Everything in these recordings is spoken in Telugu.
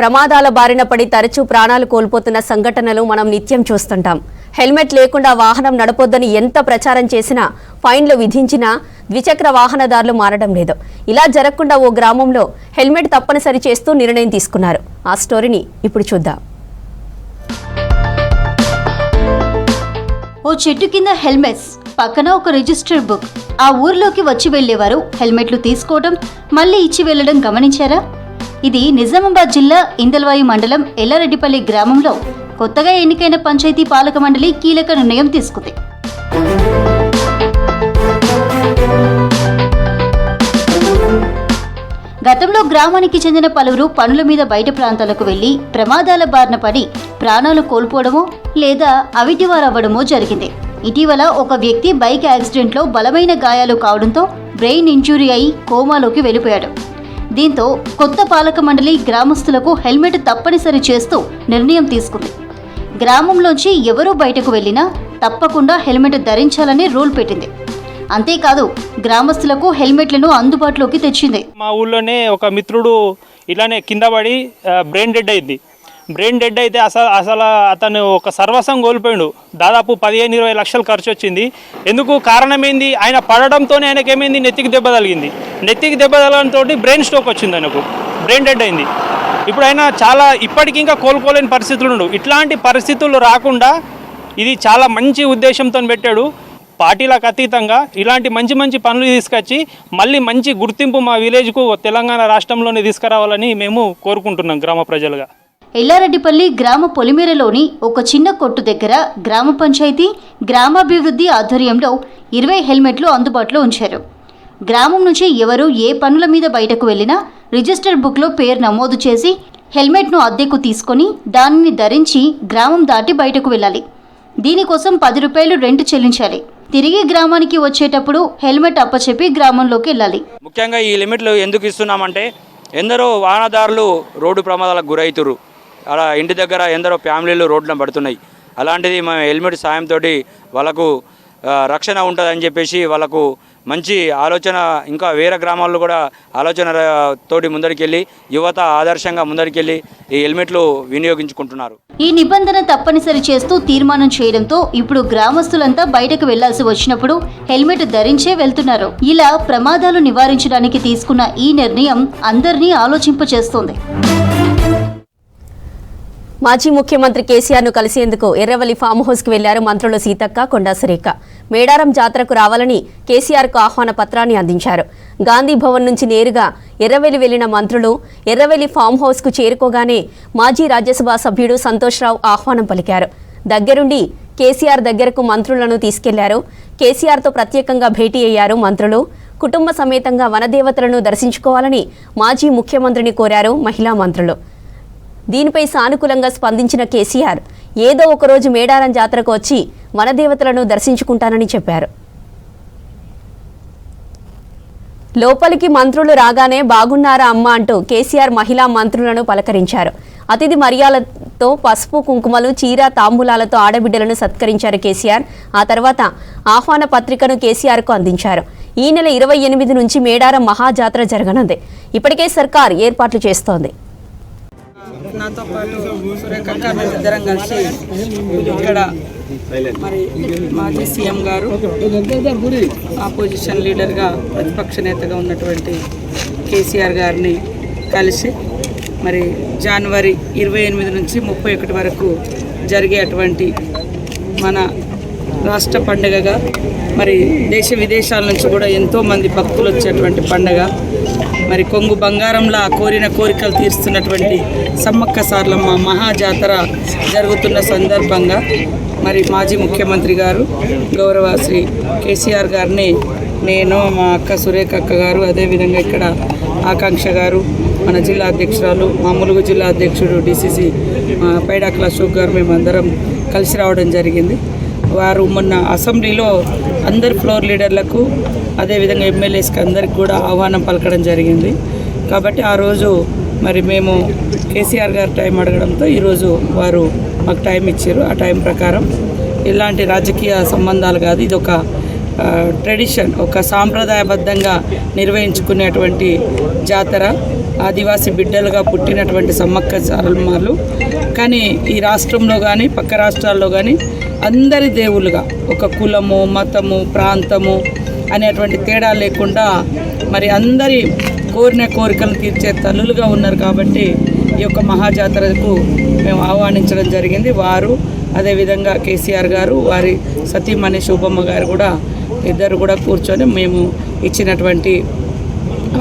ప్రమాదాల బారిన పడి తరచూ ప్రాణాలు కోల్పోతున్న సంఘటనలు మనం నిత్యం చూస్తుంటాం. హెల్మెట్ లేకుండా వాహనం నడపొద్దని ఎంత ప్రచారం చేసినా, ఫైన్లు విధించినా ద్విచక్ర వాహనదారులు మారడం లేదు. ఇలా జరగకుండా ఓ గ్రామంలో హెల్మెట్ తప్పనిసరి చేస్తూ నిర్ణయం తీసుకున్నారు. ఆ స్టోరీని ఇప్పుడు చూద్దాం. ఓ చెట్టు కింద హెల్మెట్స్, పక్కన ఒక రిజిస్టర్ బుక్. ఆ ఊర్లోకి వచ్చి వెళ్లేవారు హెల్మెట్లు తీసుకోవడం, మళ్లీ ఇచ్చి వెళ్లడం గమనించారా? ఇది నిజామాబాద్ జిల్లా ఇందల్వాయి మండలం ఎల్లారెడ్డిపల్లి గ్రామంలో కొత్తగా ఎన్నికైన పంచాయతీ పాలక మండలి కీలక నిర్ణయం తీసుకుంది. గతంలో గ్రామానికి చెందిన పలువురు పనుల మీద బయట ప్రాంతాలకు వెళ్లి ప్రమాదాల బారిన పడి ప్రాణాలు కోల్పోవడమో లేదా అవిటివారవ్వడమో జరిగింది. ఇటీవల ఒక వ్యక్తి బైక్ యాక్సిడెంట్లో బలమైన గాయాలు కావడంతో బ్రెయిన్ ఇంజురీ అయి కోమాలోకి వెళ్లిపోయాడు. దీంతో కొత్త పాలక మండలి గ్రామస్తులకు హెల్మెట్ తప్పనిసరి చేస్తూ నిర్ణయం తీసుకుంది. గ్రామంలోంచి ఎవరూ బయటకు వెళ్లినా తప్పకుండా హెల్మెట్ ధరించాలని రూల్ పెట్టింది. అంతేకాదు, గ్రామస్తులకు హెల్మెట్లను అందుబాటులోకి తెచ్చింది. మా ఊళ్ళోనే ఒక మిత్రుడు ఇలానే కింద పడి బ్రెయిన్ డెడ్ అయింది. బ్రెయిన్ డెడ్ అయితే అసలు అతను ఒక సర్వస్వం కోల్పోయాడు. దాదాపు 15-20 లక్షలు ఖర్చు వచ్చింది. ఎందుకు కారణం ఏంది? ఆయన పడడంతోనే ఆయనకి ఏమైంది, నెత్తికి దెబ్బ తగిలింది. నెత్తికి దెబ్బ తగలడంతో బ్రెయిన్ స్ట్రోక్ వచ్చింది, ఆయనకు బ్రెయిన్ డెడ్ అయింది. ఇప్పుడు ఆయన ఇప్పటికీ ఇంకా కోలుకోలేని పరిస్థితులు ఉండు. ఇట్లాంటి పరిస్థితులు రాకుండా ఇది చాలా మంచి ఉద్దేశంతో పెట్టాడు. పార్టీలకు అతీతంగా ఇలాంటి మంచి మంచి పనులు తీసుకొచ్చి మళ్ళీ మంచి గుర్తింపు మా విలేజ్కు తెలంగాణ రాష్ట్రంలోనే తీసుకురావాలని మేము కోరుకుంటున్నాం గ్రామ ప్రజలుగా. ఎల్లారెడ్డిపల్లి గ్రామ పొలిమేరలోని ఒక చిన్న కొట్టు దగ్గర గ్రామ పంచాయతీ గ్రామాభివృద్ధి ఆధ్వర్యంలో 20 హెల్మెట్లు అందుబాటులో ఉంచారు. గ్రామం నుంచి ఎవరు ఏ పనుల మీద బయటకు వెళ్లినా రిజిస్టర్ బుక్లో పేరు నమోదు చేసి హెల్మెట్ను అద్దెకు తీసుకొని దానిని ధరించి గ్రామం దాటి బయటకు వెళ్ళాలి. దీనికోసం 10 రూపాయలు రెంట్ చెల్లించాలి. తిరిగి గ్రామానికి వచ్చేటప్పుడు హెల్మెట్ అప్పచెప్పి గ్రామంలోకి వెళ్ళాలి. ముఖ్యంగా ఈ లిమిట్లు ఎందుకు ఇస్తున్నామంటే, ఎందరో వాహనదారులు రోడ్డు ప్రమాదాలకు గురవుతున్నారు. అలా ఇంటి దగ్గర ఎందరో ఫ్యామిలీలు రోడ్లను పడుతున్నాయి. అలాంటిది మేము హెల్మెట్ సాయంతో వాళ్ళకు రక్షణ ఉంటుందని చెప్పేసి వాళ్ళకు మంచి ఆలోచన, ఇంకా వేరే గ్రామాల్లో కూడా ఆలోచన తోటి ముందరికెళ్ళి యువత ఆదర్శంగా ముందరికెళ్ళి ఈ హెల్మెట్లు వినియోగించుకుంటున్నారు. ఈ నిబంధన తప్పనిసరి చేస్తూ తీర్మానం చేయడంతో ఇప్పుడు గ్రామస్తులంతా బయటకు వెళ్లాల్సి వచ్చినప్పుడు హెల్మెట్ ధరించే వెళ్తున్నారు. ఇలా ప్రమాదాలు నివారించడానికి తీసుకున్న ఈ నిర్ణయం అందరినీ ఆలోచింపచేస్తోంది. మాజీ ముఖ్యమంత్రి కేసీఆర్ను కలిసేందుకు ఎర్రవల్లి ఫామ్ హౌస్కు వెళ్లారు మంత్రులు సీతక్క, కొండా సురేఖ. మేడారం జాతరకు రావాలని కేసీఆర్కు ఆహ్వాన పత్రాన్ని అందించారు. గాంధీ భవన్ నుంచి నేరుగా ఎర్రవెల్లి వెళ్లిన మంత్రులు ఎర్రవెల్లి ఫామ్ హౌస్కు చేరుకోగానే మాజీ రాజ్యసభ సభ్యుడు సంతోష్రావు ఆహ్వానం పలికారు. దగ్గరుండి కేసీఆర్ దగ్గరకు మంత్రులను తీసుకెళ్లారు. కేసీఆర్తో ప్రత్యేకంగా భేటీ అయ్యారు మంత్రులు. కుటుంబ సమేతంగా వనదేవతలను దర్శించుకోవాలని మాజీ ముఖ్యమంత్రిని కోరారు మహిళా మంత్రులు. దీనిపై సానుకూలంగా స్పందించిన కేసీఆర్ ఏదో ఒకరోజు మేడారం జాతరకు వచ్చి వనదేవతలను దర్శించుకుంటానని చెప్పారు. లోపలికి మంత్రులు రాగానే బాగున్నారా అమ్మ అంటూ కేసీఆర్ మహిళా మంత్రులను పలకరించారు. అతిథి మర్యాదతో పసుపు కుంకుమలు, చీర, తాంబూలాలతో ఆడబిడ్డలను సత్కరించారు కేసీఆర్. ఆ తర్వాత ఆహ్వాన పత్రికను కేసీఆర్కు అందించారు. ఈ నెల 28 నుంచి మేడారం మహాజాతర జరగనుంది. ఇప్పటికే సర్కార్ ఏర్పాట్లు చేస్తోంది. నాతో పాటు సురేఖ ఇద్దరం కలిసి ఇక్కడ మరి మాజీ సీఎం గారు, ఆపోజిషన్ లీడర్గా ప్రతిపక్ష నేతగా ఉన్నటువంటి కేసీఆర్ గారిని కలిసి మరి జనవరి 28 నుంచి 31 వరకు జరిగేటువంటి మన రాష్ట్ర పండుగగా, మరి దేశ విదేశాల నుంచి కూడా ఎంతోమంది భక్తులు వచ్చేటువంటి పండుగ, మరి కొంగు బంగారంలా కోరిన కోరికలు తీరుస్తున్నటువంటి సమ్మక్క సార్లమ్మ మహాజాతర జరుగుతున్న సందర్భంగా మరి మాజీ ముఖ్యమంత్రి గారు గౌరవ శ్రీ కేసీఆర్ గారిని నేను, మా అక్క సురేఖ అక్క గారు, అదేవిధంగా ఇక్కడ ఆకాంక్ష గారు, మన జిల్లా అధ్యక్షురాలు, మా ములుగు జిల్లా అధ్యక్షుడు డిసిసి పైడాకల అశోక్ గారు, మేమందరం కలిసి రావడం జరిగింది. వారు మొన్న అసెంబ్లీలో అందరు ఫ్లోర్ లీడర్లకు, అదేవిధంగా ఎమ్మెల్యేస్కి అందరికి కూడా ఆహ్వానం పలకడం జరిగింది. కాబట్టి ఆ రోజు మరి మేము కేసీఆర్ గారు టైం అడగడంతో ఈరోజు వారు మాకు టైం ఇచ్చారు. ఆ టైం ప్రకారం ఎలాంటి రాజకీయ సంబంధాలు కాదు, ఇది ఒక ట్రెడిషన్, ఒక సాంప్రదాయబద్ధంగా నిర్వహించుకునేటువంటి జాతర. ఆదివాసీ బిడ్డలుగా పుట్టినటువంటి సమ్మక్క సారలమ్మలు కానీ ఈ రాష్ట్రంలో కానీ పక్క రాష్ట్రాల్లో కానీ అందరి దేవుళ్ళుగా ఒక కులము, మతము, ప్రాంతము అనేటువంటి తేడా లేకుండా మరి అందరి కోరిన కోరికలు తీర్చే తల్లులుగా ఉన్నారు. కాబట్టి ఈ యొక్క మహాజాతరకు మేము ఆహ్వానించడం జరిగింది. వారు అదేవిధంగా కేసీఆర్ గారు, వారి సతీమణి శోభమ్మ గారు కూడా ఇద్దరు కూడా కూర్చొని మేము ఇచ్చినటువంటి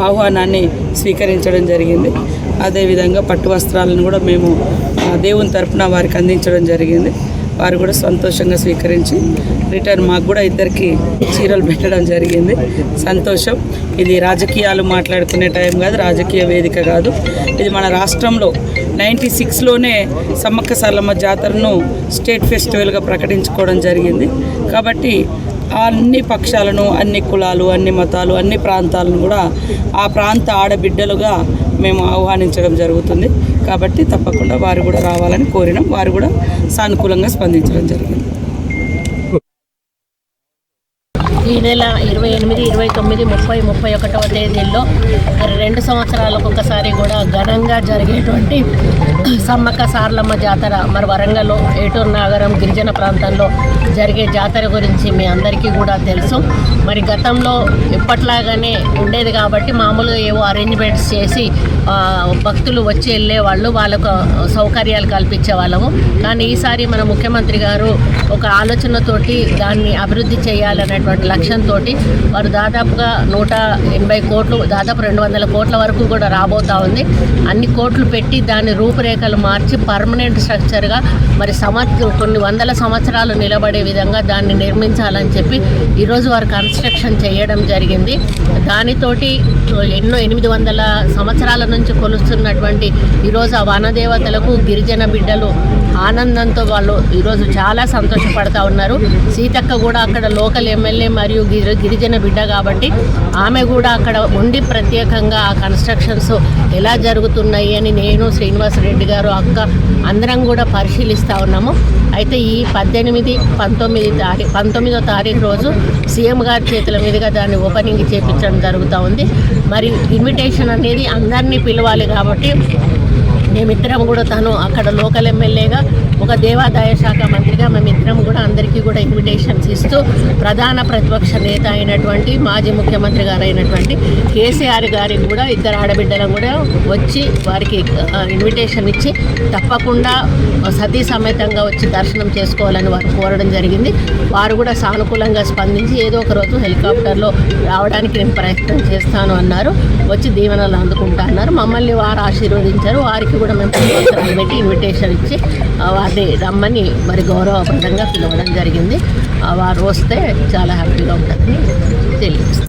ఆహ్వానాన్ని స్వీకరించడం జరిగింది. అదేవిధంగా పట్టు వస్త్రాలను కూడా మేము దేవుని తరపున వారికి అందించడం జరిగింది. వారు కూడా సంతోషంగా స్వీకరించి రిటర్న్ మాకు కూడా ఇద్దరికి చీరలు పెట్టడం జరిగింది. సంతోషం. ఇది రాజకీయాలు మాట్లాడుకునే టైం కాదు, రాజకీయ వేదిక కాదు. ఇది మన రాష్ట్రంలో 96లోనే సమ్మక్క సారలమ్మ జాతరను స్టేట్ ఫెస్టివల్గా ప్రకటించుకోవడం జరిగింది. కాబట్టి అన్ని పక్షాలను, అన్ని కులాలు, అన్ని మతాలు, అన్ని ప్రాంతాలను కూడా ఆ ప్రాంత ఆడబిడ్డలుగా మేము ఆహ్వానించడం జరుగుతుంది. కాబట్టి తప్పకుండా వారు కూడా రావాలని కోరినాం. వారు కూడా సానుకూలంగా స్పందించడం జరిగింది. ఈ నెల 28, 29, 30, 31వ తేదీల్లో 2 సంవత్సరాలకు ఒకసారి కూడా ఘనంగా జరిగేటువంటి సమ్మక్క సారలమ్మ జాతర మరి వరంగల్లో ఏటూరు నాగరం గిరిజన ప్రాంతంలో జరిగే జాతర గురించి మీ అందరికీ కూడా తెలుసు. మరి గతంలో ఎప్పట్లాగానే ఉండేది కాబట్టి మామూలుగా ఏవో అరేంజ్మెంట్స్ చేసి భక్తులు వచ్చి వెళ్ళేవాళ్ళు, వాళ్ళకు సౌకర్యాలు కల్పించే వాళ్ళము. కానీ ఈసారి మన ముఖ్యమంత్రి గారు ఒక ఆలోచనతోటి దాన్ని అభివృద్ధి చేయాలనేటువంటి లక్ష్యంతో వారు దాదాపుగా 180 కోట్లు, దాదాపు 200 కోట్ల వరకు కూడా రాబోతా ఉంది. అన్ని కోట్లు పెట్టి దాని రూపురేఖలు మార్చి పర్మనెంట్ స్ట్రక్చర్గా మరి కొన్ని వందల సంవత్సరాలు నిలబడే విధంగా దాన్ని నిర్మించాలని చెప్పి ఈరోజు వారు కన్స్ట్రక్షన్ చేయడం జరిగింది. దానితోటి ఎన్నో 800 సంవత్సరాల నుంచి కొలుస్తున్నటువంటి ఈరోజు ఆ వనదేవతలకు గిరిజన బిడ్డలు ఆనందంతో వాళ్ళు ఈరోజు చాలా సంతోషపడతా ఉన్నారు. సీతక్క కూడా అక్కడ లోకల్ ఎమ్మెల్యే మరియు గిరిజన బిడ్డ కాబట్టి ఆమె కూడా అక్కడ ఉండి ప్రత్యేకంగా ఆ కన్స్ట్రక్షన్స్ ఎలా జరుగుతున్నాయి అని నేను, శ్రీనివాసరెడ్డి గారు, అక్క అందరం కూడా పరిశీలిస్తూ ఉన్నాము. అయితే ఈ 18, 19వ తారీఖు రోజు సీఎం గారి చేతుల మీదుగా దాన్ని ఓపెనింగ్ చేయించడం జరుగుతూ ఉంది. మరి ఇన్విటేషన్ అనేది అందరినీ పిలవాలి కాబట్టి మేమిద్దరం కూడా తను అక్కడ లోకల్ ఎమ్మెల్యేగా, ఒక దేవాదాయ శాఖ మంత్రిగా మేమిద్దరం కూడా అందరికీ కూడా ఇన్విటేషన్స్ ఇస్తూ ప్రధాన ప్రతిపక్ష నేత అయినటువంటి మాజీ ముఖ్యమంత్రి గారు అయినటువంటి కేసీఆర్ గారికి కూడా ఇద్దరు ఆడబిడ్డలను కూడా వచ్చి వారికి ఇన్విటేషన్ ఇచ్చి తప్పకుండా సతీ సమేతంగా వచ్చి దర్శనం చేసుకోవాలని వారు కోరడం జరిగింది. వారు కూడా సానుకూలంగా స్పందించి ఏదో ఒక రోజు హెలికాప్టర్లో రావడానికి నేను ప్రయత్నం చేస్తాను అన్నారు. వచ్చి దీవెనలు అందుకుంటా అన్నారు. మమ్మల్ని వారు ఆశీర్వదించారు. వారికి కూడా మేము ప్రతిపక్షాలు పెట్టి ఇన్విటేషన్ ఇచ్చి వారిని రమ్మని మరి గౌరవప్రదంగా పిలవడం జరిగింది. వారు వస్తే చాలా హ్యాపీగా ఉంటుందని తెలియజేస్తాను.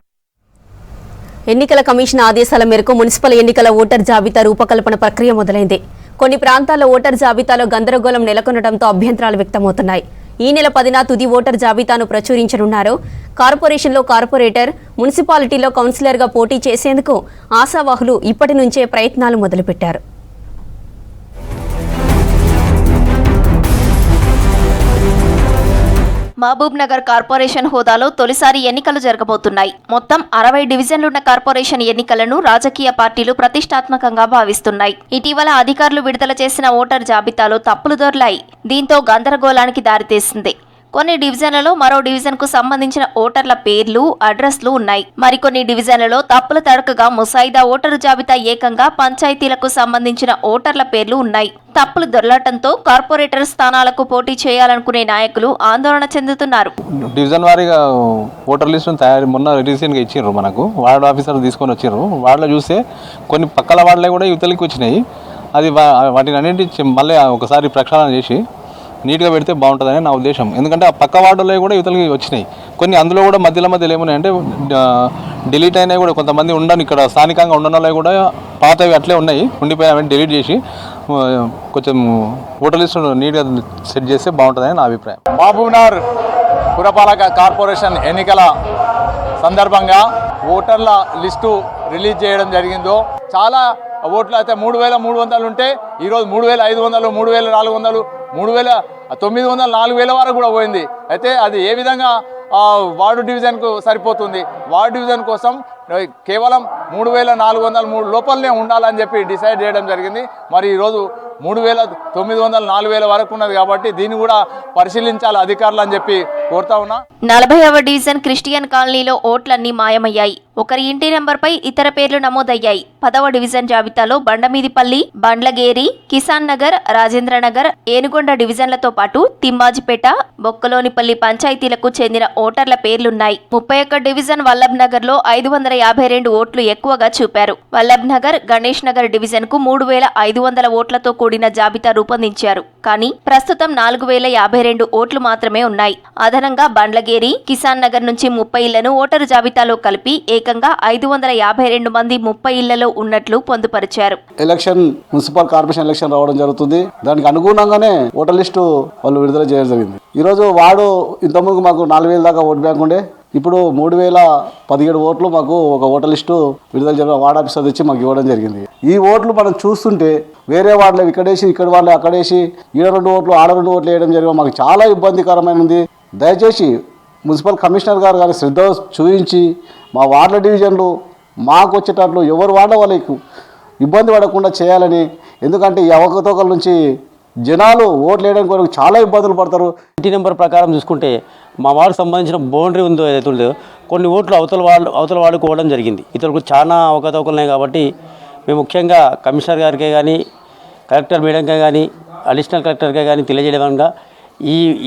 ఎన్నికల కమిషన్ ఆదేశాల మేరకు మున్సిపల్ ఎన్నికల ఓటర్ జాబితా రూపకల్పన ప్రక్రియ మొదలైంది. కొన్ని ప్రాంతాల్లో ఓటర్ జాబితాలో గందరగోళం నెలకొనడంతో అభ్యంతరాలు వ్యక్తమవుతున్నాయి. ఈ నెల 10న తుది ఓటర్ జాబితాను ప్రచురించనున్నారు. కార్పొరేషన్లో కార్పొరేటర్, మున్సిపాలిటీలో కౌన్సిలర్గా పోటీ చేసేందుకు ఆశావాహులు ఇప్పటి నుంచే ప్రయత్నాలు మొదలుపెట్టారు. మహబూబ్ నగర్ కార్పొరేషన్ హోదాలో తొలిసారి ఎన్నికలు జరగబోతున్నాయి. మొత్తం 60 డివిజన్లున్న కార్పొరేషన్ ఎన్నికలను రాజకీయ పార్టీలు ప్రతిష్టాత్మకంగా భావిస్తున్నాయి. ఇటీవల అధికారులు విడుదల చేసిన ఓటర్ జాబితాలో తప్పులు దొర్లాయి. దీంతో గందరగోళానికి దారితీసింది. కొన్ని డివిజన్లలో మరో డివిజన్కు సంబంధించిన ఓటర్ల పేర్లు, అడ్రస్లు ఉన్నాయి. మరికొన్ని డివిజన్లలో తప్పుల తడకగా ముసాయిదా ఓటరు జాబితా ఏకంగా పంచాయతీలకు సంబంధించిన ఓటర్ల పేర్లు ఉన్నాయి. తప్పులు దొరలటంతో కార్పొరేటర్ స్థానాలకు పోటీ చేయాలనుకునే నాయకులు ఆందోళన చెందుతున్నారు. డివిజన్ వారీగా ఓటర్ లిస్టును మొన్న రీసెంట్గా ఇచ్చారు. మనకు వార్డు ఆఫీసర్లు తీసుకొని వచ్చారు. వార్డులో చూస్తే కొన్ని పక్కల వార్డులే కూడా యువతలకి వచ్చినాయి. అది వాటిని అన్నింటి మళ్ళీ ఒకసారి ప్రక్షాళన చేసి నీట్గా పెడితే బాగుంటుందని నా ఉద్దేశం. ఎందుకంటే ఆ పక్క వార్డులో కూడా యువతలకి వచ్చినాయి. కొన్ని అందులో కూడా మధ్యలో ఏమున్నాయి అంటే డిలీట్ అయినాయి కూడా. కొంతమంది ఉండని ఇక్కడ స్థానికంగా ఉండడంలో కూడా పాతవి అట్లే ఉన్నాయి, ఉండిపోయిన డిలీట్ చేసి కొంచెం ఓటర్ లిస్టు నీట్గా సెట్ చేస్తే బాగుంటుందని నా అభిప్రాయం. మహబూబ్నగర్ పురపాలక కార్పొరేషన్ ఎన్నికల సందర్భంగా ఓటర్ల లిస్టు రిలీజ్ చేయడం జరిగిందో చాలా ఓట్లు అయితే 3,300 ఉంటే ఈరోజు 3,500, 3,400, 3,900, 4,000 వరకు కూడా పోయింది. అయితే అది ఏ విధంగా వార్డు డివిజన్కు సరిపోతుంది. వార్డు డివిజన్ కోసం కేవలం 3,403 లోపలనే ఉండాలని చెప్పి డిసైడ్ చేయడం జరిగింది. మరి ఈరోజు 3,900 4,000 వరకు ఉన్నది కాబట్టి దీన్ని కూడా పరిశీలించాలి అధికారులు అని చెప్పి కోరుతా ఉన్నా. 40వ డివిజన్ క్రిస్టియన్ కాలనీలో ఓట్లన్నీ మాయమయ్యాయి. ఒకరి ఇంటి నెంబర్పై ఇతర పేర్లు నమోదయ్యాయి. 10వ డివిజన్ జాబితాలో బండమీదిపల్లి, బండ్లగేరి, కిసాన్ నగర్, రాజేంద్రనగర్, ఏనుగొండ డివిజన్లతో పాటు తిమ్మాజిపేట, బొక్కలోనిపల్లి పంచాయతీలకు చెందిన ఓటర్ల పేర్లున్నాయి. 31 డివిజన్ వల్లభ్ నగర్ లో 552 ఓట్లు ఎక్కువగా చూపారు. వల్లభ్ నగర్, గణేష్ నగర్ డివిజన్ కు 3,500 ఓట్లతో కూడిన జాబితా రూపొందించారు. కానీ ప్రస్తుతం 4,052 ఓట్లు మాత్రమే ఉన్నాయి. అదనంగా బండ్లగేరి, కిసాన్ నగర్ నుంచి 30 ఇళ్లను ఓటరు జాబితాలో కలిపి ఏకంగా 552 మంది 30 ఇళ్లలో ఉన్నట్లు పొందుపరిచారు. ఎలక్షన్ మున్సిపల్ కార్పొరేషన్ ఎలక్షన్ రావడం జరుగుతుంది. దానికి అనుగుణంగానే ఓటర్ లిస్టు వాళ్ళు విడుదల చేయడం జరిగింది. ఈరోజు వాడు ఇంతకుముందు మాకు 4,000 దాకా ఓటు బ్యాంక్ ఉండే, ఇప్పుడు 3,017 ఓట్లు మాకు ఒక ఓటర్ లిస్టు విడుదల చేయడం వార్డ్ ఆఫీసర్ తెచ్చి మాకు ఇవ్వడం జరిగింది. ఈ ఓట్లు మనం చూస్తుంటే వేరే వార్డులో ఇక్కడేసి ఇక్కడ వాళ్ళు అక్కడేసి ఈడ 2 ఓట్లు ఆడ 2 ఓట్లు వేయడం జరిగింది. మాకు చాలా ఇబ్బందికరమైనది. దయచేసి మున్సిపల్ కమిషనర్ గారు కానీ శ్రద్ధ చూపించి మా వార్డుల డివిజన్లు మాకు వచ్చేటట్లు ఎవరు వార్డు వాళ్ళకు ఇబ్బంది పడకుండా చేయాలని. ఎందుకంటే ఈ అవకతవకల నుంచి జనాలు ఓట్లు వేయడానికి కొరకు చాలా ఇబ్బందులు పడతారు. ఇంటి నెంబర్ ప్రకారం చూసుకుంటే మా వార్డుకు సంబంధించిన బౌండరీ ఉందో ఏదైతే ఉందో కొన్ని ఓట్లు అవతల వార్డుకు ఇవ్వడం జరిగింది. ఇతరులకు చాలా అవకతవకలు ఉన్నాయి కాబట్టి మేము ముఖ్యంగా కమిషనర్ గారికే కానీ కలెక్టర్ మేడంకే కానీ అడిషనల్ కలెక్టర్కే కానీ తెలియజేయడంగా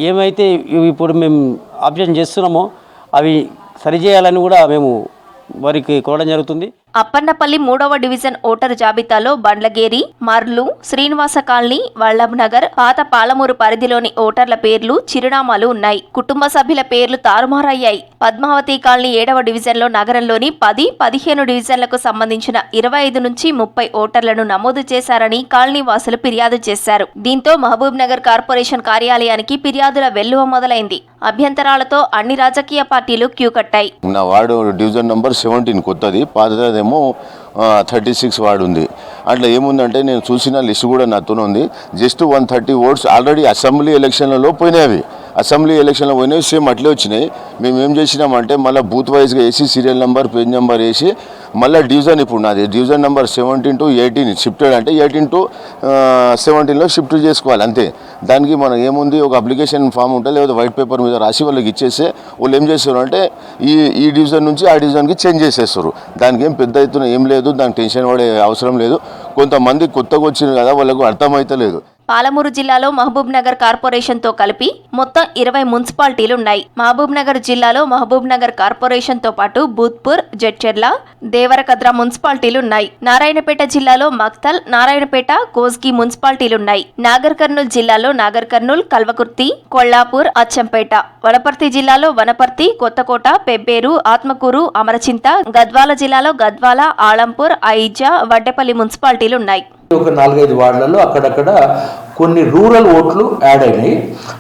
ఏమైతే ఇప్పుడు మేము ఆబ్జెక్షన్ చేస్తున్నామో అవి సరిచేయాలని కూడా మేము వారికి కోరడం జరుగుతుంది. అప్పన్నపల్లి 3వ డివిజన్ ఓటరు జాబితాలో బండ్లగేరి, మర్లు, శ్రీనివాస కాలనీ, వల్లభ్ నగర్, పాత పాలమూరు పరిధిలోని ఓటర్ల పేర్లు, చిరునామాలు ఉన్నాయి. కుటుంబ సభ్యుల పేర్లు తారుమారయ్యాయి. పద్మావతి కాలనీ 7వ డివిజన్లో నగరంలోని 10, 15 డివిజన్లకు సంబంధించిన 25 నుంచి 30 ఓటర్లను నమోదు చేశారని కాలనీ వాసులు ఫిర్యాదు చేశారు. దీంతో మహబూబ్ నగర్ కార్పొరేషన్ కార్యాలయానికి ఫిర్యాదుల వెల్లువ మొదలైంది. అభ్యంతరాలతో అన్ని రాజకీయ పార్టీలు క్యూ కట్టాయి. నా వార్డు డివిజన్ నంబర్ 17 కొత్తది, పాతదేమో 36 వార్డు ఉంది. అట్లా ఏముందంటే నేను చూసిన లిస్ట్ కూడా నాతోనే ఉంది. జస్ట్ 130 ఓట్స్ ఆల్రెడీ అసెంబ్లీ ఎలక్షన్లలో పోయినాయి. అసెంబ్లీ ఎలక్షన్లో పోయినాయి, సేమ్ అట్లే వచ్చినాయి. మేము ఏం చేసినామంటే మళ్ళీ బూత్ వైజ్గా వేసి సీరియల్ నెంబర్, పేజ్ నెంబర్ వేసి మళ్ళీ డివిజన్, ఇప్పుడు నాది డివిజన్ నెంబర్ 17 to 18 షిఫ్టెడ్, అంటే 18 to 17లో షిఫ్ట్ చేసుకోవాలి అంతే. దానికి మనం ఏముంది, ఒక అప్లికేషన్ ఫామ్ ఉంటుంది, లేదా వైట్ పేపర్ మీద రాసి వాళ్ళకి ఇచ్చేస్తే వాళ్ళు ఏం చేస్తారు అంటే ఈ డివిజన్ నుంచి ఆ డివిజన్కి చేంజ్ చేసేస్తారు. దానికి ఏం పెద్ద ఎత్తున ఏం లేదు, దానికి టెన్షన్ పడే అవసరం లేదు. కొంతమంది కొత్తగా వచ్చింది కదా, వాళ్ళకు అర్థమైతలేదు. పాలమూరు జిల్లాలో మహబూబ్ నగర్ కార్పొరేషన్తో కలిపి మొత్తం 20 మున్సిపాలిటీలున్నాయి. మహబూబ్ నగర్ జిల్లాలో మహబూబ్ నగర్ కార్పొరేషన్తో పాటు బూత్పూర్, జడ్చెర్ల, దేవరకద్ర మున్సిపాలిటీలున్నాయి. నారాయణపేట జిల్లాలో మక్తల్, నారాయణపేట, కోస్గి మున్సిపాలిటీలున్నాయి. నాగర్ కర్నూల్ జిల్లాలో నాగర్ కర్నూల్, కల్వకుర్తి, కొల్లాపూర్, అచ్చంపేట. వనపర్తి జిల్లాలో వనపర్తి, కొత్తకోట, పెబ్బేరు, ఆత్మకూరు, అమరచింత. గద్వాల జిల్లాలో గద్వాల, ఆలంపూర్, ఐజా, వడ్డేపల్లి మున్సిపాలిటీలున్నాయి. ఒక 4-5 వార్డులలో అక్కడక్కడ కొన్ని రూరల్ ఓట్లు యాడ్ అయినాయి.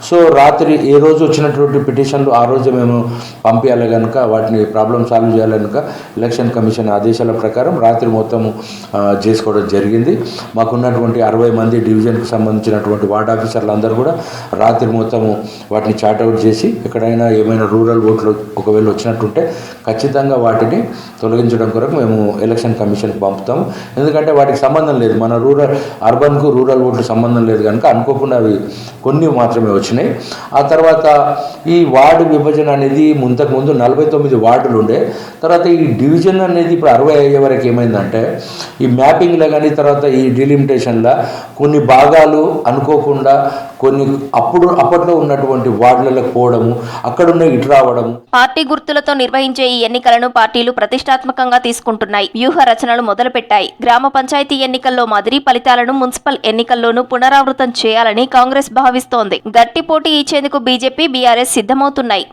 సో రాత్రి ఏ రోజు వచ్చినటువంటి పిటిషన్లు ఆ రోజు మేము పంపించాలి కనుక వాటిని ప్రాబ్లం సాల్వ్ చేయాలి కనుక ఎలక్షన్ కమిషన్ ఆదేశాల ప్రకారం రాత్రి మొత్తం చేసుకోవడం జరిగింది. మాకున్నటువంటి 60 మంది డివిజన్కి సంబంధించినటువంటి వార్డ్ ఆఫీసర్లు అందరూ కూడా రాత్రి మొత్తము వాటిని చార్ట్అవుట్ చేసి ఎక్కడైనా ఏమైనా రూరల్ ఓట్లు ఒకవేళ వచ్చినట్టుంటే ఖచ్చితంగా వాటిని తొలగించడం కొరకు మేము ఎలక్షన్ కమిషన్కి పంపుతాము. ఎందుకంటే వాటికి సంబంధం లేదు, మన అర్బన్కు రూరల్ ఓట్లు సంబంధం లేదు కనుక అనుకోకుండా అవి కొన్ని మాత్రమే వచ్చినాయి. ఆ తర్వాత ఈ వార్డు విభజన అనేది ముందు 49 వార్డులు ఉండే, తర్వాత ఈ డివిజన్ అనేది ఇప్పుడు 60 అయ్యే వరకు ఏమైందంటే ఈ మ్యాపింగ్లో కానీ తర్వాత ఈ డిలిమిటేషన్లో కొన్ని భాగాలు అనుకోకుండా కొన్ని అప్పట్లో ఉన్నటువంటి వార్డులకు పోవడము, అక్కడున్న ఇటు రావడము. పార్టీ గుర్తులతో నిర్వహించే ఈ ఎన్నికలను పార్టీలు ప్రతిష్టాత్మకంగా తీసుకుంటున్నాయి. వ్యూహ రచనలు మొదలుపెట్టాయి. గ్రామ పంచాయతీ ఎన్నికల్లో మాదిరి ఫలితాలను మున్సిపల్ ఎన్నికల్లోనూ పునరావృతం చేయాలని కాంగ్రెస్ భావిస్తోంది. గట్టి పోటీ ఇచ్చేందుకు బీజేపీ, బీఆర్ఎస్ సిద్ధమవుతున్నాయి.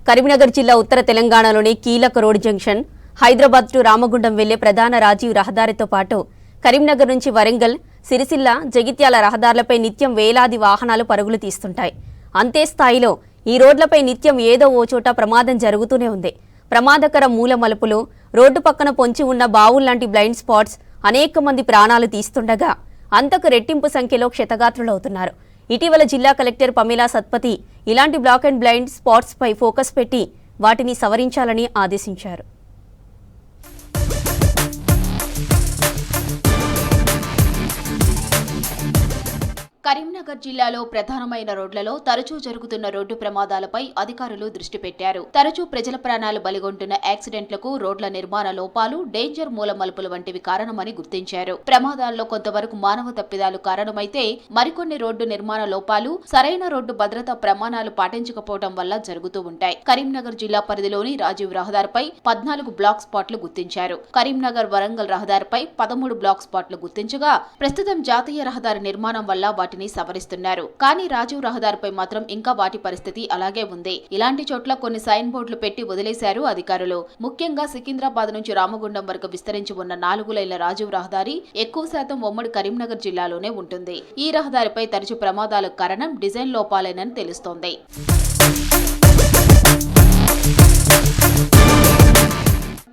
కరీంనగర్ జిల్లా ఉత్తర తెలంగాణలోని కీలక road junction Hyderabad to Ramagundam వెళ్లే ప్రధాన రాజీవ్ రహదారితో పాటు కరీంనగర్ నుంచి వరంగల్, సిరిసిల్ల, జగిత్యాల రహదారులపై నిత్యం వేలాది వాహనాలు పరుగులు తీస్తుంటాయి. అంతే స్థాయిలో ఈ రోడ్లపై నిత్యం ఏదో ఓ చోట ప్రమాదం జరుగుతూనే ఉంది. ప్రమాదకర మూల మలుపులు, రోడ్డు పక్కన పొంచి ఉన్న బావుల్లాంటి బ్లైండ్ స్పాట్స్ అనేక మంది ప్రాణాలు తీస్తుండగా అంతకు రెట్టింపు సంఖ్యలో క్షతగాత్రులవుతున్నారు. ఇటీవల జిల్లా కలెక్టర్ పమేలా సత్పతి ఇలాంటి బ్లాక్ అండ్ బ్లైండ్ స్పాట్స్పై ఫోకస్ పెట్టి వాటిని సవరించాలని ఆదేశించారు. కరీంనగర్ జిల్లాలో ప్రధానమైన రోడ్లలో తరచూ జరుగుతున్న రోడ్డు ప్రమాదాలపై అధికారులు దృష్టి పెట్టారు. తరచూ ప్రజల ప్రాణాలు బలిగొంటున్న యాక్సిడెంట్లకు రోడ్ల నిర్మాణ లోపాలు, డేంజర్ మూలమలుపులు వంటివి కారణమని గుర్తించారు. ప్రమాదాల్లో కొంతవరకు మానవ తప్పిదాలు కారణమైతే మరికొన్ని రోడ్డు నిర్మాణ లోపాలు, సరైన రోడ్డు భద్రతా ప్రమాణాలు పాటించకపోవడం వల్ల జరుగుతూ ఉంటాయి. కరీంనగర్ జిల్లా పరిధిలోని రాజీవ్ రహదారిపై 14 బ్లాక్ స్పాట్లు గుర్తించారు. కరీంనగర్ వరంగల్ రహదారిపై 13 బ్లాక్ స్పాట్లు గుర్తించగా ప్రస్తుతం జాతీయ రహదారి నిర్మాణం వల్ల వాటిని సవరిస్తున్నారు. కానీ రాజీవ్ రహదారిపై మాత్రం ఇంకా వాటి పరిస్థితి అలాగే ఉంది. ఇలాంటి చోట్ల కొన్ని సైన్ బోర్డులు పెట్టి వదిలేశారు అధికారులు. ముఖ్యంగా సికింద్రాబాద్ నుంచి రామగుండం వరకు విస్తరించి ఉన్న 4 లైన్ల రాజీవ్ రహదారి ఎక్కువ శాతం ఉమ్మడి కరీంనగర్ జిల్లాలోనే ఉంటుంది. ఈ రహదారిపై తరచూ ప్రమాదాలకు కారణం డిజైన్ లోపాలేనని తెలుస్తోంది.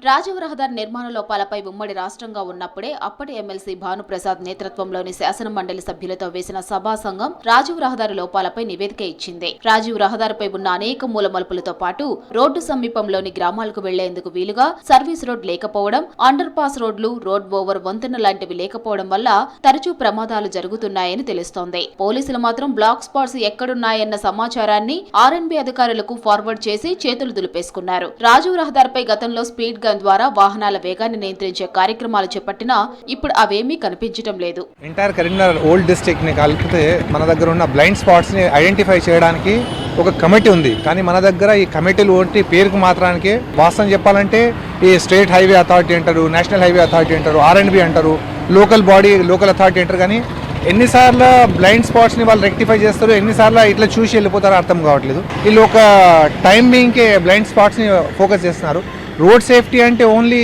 రాజీవ్ రహదారి నిర్మాణ లోపాలపై ఉమ్మడి రాష్ట్రంగా ఉన్నప్పుడే అప్పటి ఎమ్మెల్సీ భానుప్రసాద్ నేతృత్వంలోని శాసన మండలి సభ్యులతో వేసిన సభా సంఘం రాజీవ్ రహదారి లోపాలపై నివేదిక ఇచ్చింది. రాజీవ్ రహదారిపై ఉన్న అనేక మూలమలుపులతో పాటు రోడ్డు సమీపంలోని గ్రామాలకు వెళ్లేందుకు వీలుగా సర్వీస్ రోడ్ లేకపోవడం, అండర్ పాస్ రోడ్లు, రోడ్ ఓవర్ వంతెన లాంటివి లేకపోవడం వల్ల తరచూ ప్రమాదాలు జరుగుతున్నాయని తెలుస్తోంది. పోలీసులు మాత్రం బ్లాక్ స్పాట్స్ ఎక్కడున్నాయన్న సమాచారాన్ని ఆర్ఎన్బి అధికారులకు ఫార్వర్డ్ చేసి చేతులు దులిపేసుకున్నారు. రాజీవ్ రహదారిపై గతంలో స్పీడ్ గన్ ద్వారా వాహనాల వేగాన్ని నియంత్రించే కార్యక్రమాలు చేపట్టినా ఇప్పుడు అవేమీ కనిపించడం లేదు. ఎంటైర్ కరీంనగర్ ఓల్డ్ డిస్ట్రిక్ట్ ని కలిపితే మన దగ్గర ఉన్న బ్లైండ్ స్పాట్స్ ని ఐడెంటిఫై చేయడానికి ఒక కమిటీ ఉంది. కానీ మన దగ్గర ఈ కమిటీలు ఒకటి పేరుకు మాత్రానికి, వాస్తవం చెప్పాలంటే ఈ స్టేట్ హైవే అథారిటీ అంటారు, నేషనల్ హైవే అథారిటీ అంటారు, ఆర్ఎండ్బి అంటారు, లోకల్ బాడీ లోకల్ అథారిటీ అంటారు. కానీ ఎన్నిసార్లు బ్లైండ్ స్పాట్స్ని వాళ్ళు రెక్టిఫై చేస్తారు, ఎన్నిసార్లు ఇట్లా చూసి వెళ్ళిపోతారో అర్థం కావట్లేదు. వీళ్ళు ఒక టైం బీయింగ్కే బ్లైండ్ స్పాట్స్ని ఫోకస్ చేస్తున్నారు. రోడ్ సేఫ్టీ అంటే ఓన్లీ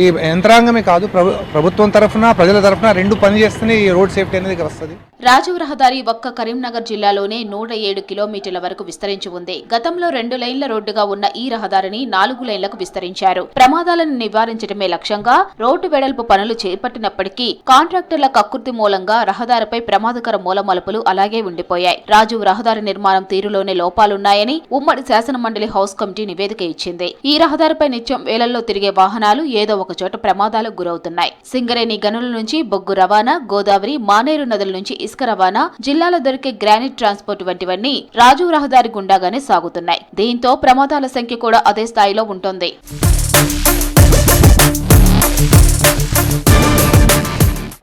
ఈ యంత్రాంగమే కాదు, ప్రభుత్వం తరఫున ప్రజల తరఫున రెండు పని చేస్తేనే ఈ రోడ్ సేఫ్టీ అనేది వస్తుంది. రాజీవ్ రహదారి ఒక్క కరీంనగర్ జిల్లాలోనే 107 కిలోమీటర్ల వరకు విస్తరించి ఉంది. గతంలో 2 లైన్ల రోడ్డుగా ఉన్న ఈ రహదారిని 4 లైన్లకు విస్తరించారు. ప్రమాదాలను నివారించడమే లక్ష్యంగా రోడ్డు వెడల్పు పనులు చేపట్టినప్పటికీ కాంట్రాక్టర్ల కక్కుర్తి మూలంగా రహదారిపై ప్రమాదకర మూలమలుపులు అలాగే ఉండిపోయాయి. రాజీవ్ రహదారి నిర్మాణం తీరులోనే లోపాలున్నాయని ఉమ్మడి శాసన మండలి హౌస్ కమిటీ నివేదిక ఇచ్చింది. ఈ రహదారిపై నిత్యం వేలల్లో తిరిగే వాహనాలు ఏదో ఒక చోట ప్రమాదాలకు గురవుతున్నాయి. సింగరేణి గనుల నుంచి బొగ్గు రవాణా, గోదావరి, మానేరు నదుల నుంచి ఇసుక రవాణా, జిల్లాలో దొరికే గ్రానైట్ ట్రాన్స్పోర్ట్ వంటివన్నీ రాజీవ్ రహదారి గుండాగానే సాగుతున్నాయి. దీంతో ప్రమాదాల సంఖ్య కూడా అదే స్థాయిలో ఉంటుంది.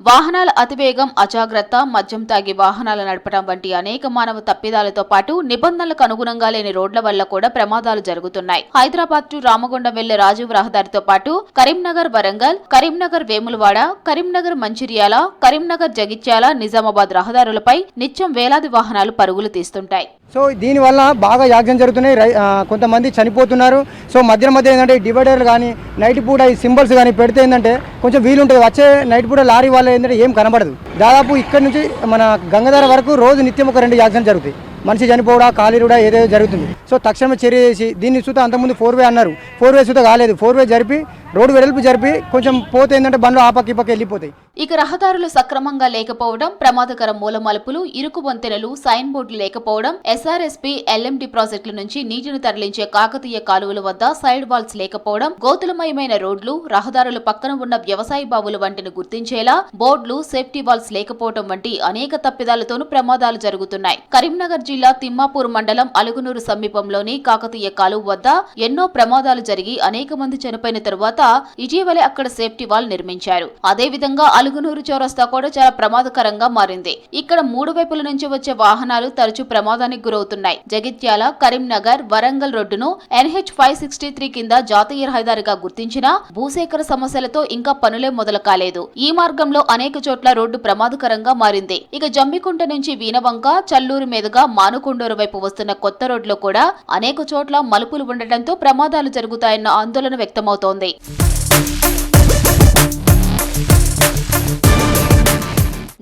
వాహనాల అతివేగం, అజాగ్రత్త, మద్యం తాగి వాహనాలు నడపడం వంటి అనేక మానవ తప్పిదాలతో పాటు నిబంధనలకు అనుగుణంగా లేని రోడ్ల వల్ల కూడా ప్రమాదాలు జరుగుతున్నాయి. హైదరాబాద్ టు రామగుండం వెళ్లే రాజీవ్ రహదారితో పాటు కరీంనగర్ వరంగల్, కరీంనగర్ వేములవాడ, కరీంనగర్ మంచిర్యాల, కరీంనగర్ జగిత్యాల, నిజామాబాద్ రహదారులపై నిత్యం వేలాది వాహనాలు పరుగులు తీస్తుంటాయి. సో దీనివల్ల బాగా యాక్సిడెంట్ జరుగుతున్నాయి, కొంతమంది చనిపోతున్నారు. సో మధ్య ఏంటంటే డివైడర్లు కానీ నైట్ పూట ఈ సింబల్స్ కానీ పెడితే ఏంటంటే కొంచెం వీలుంటుంది. వచ్చే నైట్ పూట లారీ వల్ల ఏంటంటే ఏం కనబడదు. దాదాపు ఇక్కడ నుంచి మన గంగాధర వరకు రోజు నిత్యం ఒక 2 యాక్సిడెంట్ జరుగుతాయి. మనిషి చనిపోవడా, కాలిరుడా ఏదేదో జరుగుతుంది. సో తక్షణమే చర్య చేసి దీన్ని చూస్తే అంతకుముందు 4 వే అన్నారు, 4 వే చూస్తే కాలేదు, 4 వే జరిపి రోడ్డు వెడల్పు జరిపి కొంచెం పోతే ఏంటంటే బండ్లు ఆ పక్క ఈ పక్క వెళ్ళిపోతాయి. ఇక రహదారులు సక్రమంగా లేకపోవడం, ప్రమాదకర మూలమలుపులు, ఇరుకు వంతెనలు, సైన్ బోర్డులు లేకపోవడం, ఎస్ఆర్ఎస్పీ, ఎల్ఎండి ప్రాజెక్టుల నుంచి నీటిని తరలించే కాకతీయ కాలువల వద్ద సైడ్ వాల్స్ లేకపోవడం, గోతులమయమైన రోడ్లు, రహదారుల పక్కన ఉన్న వ్యవసాయ బావులు వంటిని గుర్తించేలా బోర్డులు, సేఫ్టీ వాల్స్ లేకపోవడం వంటి అనేక తప్పిదాలతోనూ ప్రమాదాలు జరుగుతున్నాయి. కరీంనగర్ జిల్లా తిమ్మాపూర్ మండలం అలుగునూరు సమీపంలోని కాకతీయ కాలువ వద్ద ఎన్నో ప్రమాదాలు జరిగి అనేక మంది చనిపోయిన తరువాత ఇటీవలే అక్కడ సేఫ్టీ వాల్ నిర్మించారు. అదేవిధంగా అలుగునూరు చౌరస్తా కూడా చాలా ప్రమాదకరంగా మారింది. ఇక్కడ 3 వైపుల నుంచి వచ్చే వాహనాలు తరచూ ప్రమాదానికి గురవుతున్నాయి. జగిత్యాల, కరీంనగర్, వరంగల్ రోడ్డును NH 563 కింద జాతీయ రహదారిగా గుర్తించినా భూసేకరణ సమస్యలతో ఇంకా పనులే మొదలు కాలేదు. ఈ మార్గంలో అనేక చోట్ల రోడ్డు ప్రమాదకరంగా మారింది. ఇక జమ్మికుంట నుంచి వీనవంక, చల్లూరు మీదుగా మానుకొండూరు వైపు వస్తున్న కొత్త రోడ్లో కూడా అనేక చోట్ల మలుపులు ఉండటంతో ప్రమాదాలు జరుగుతాయన్న ఆందోళన వ్యక్తమవుతోంది.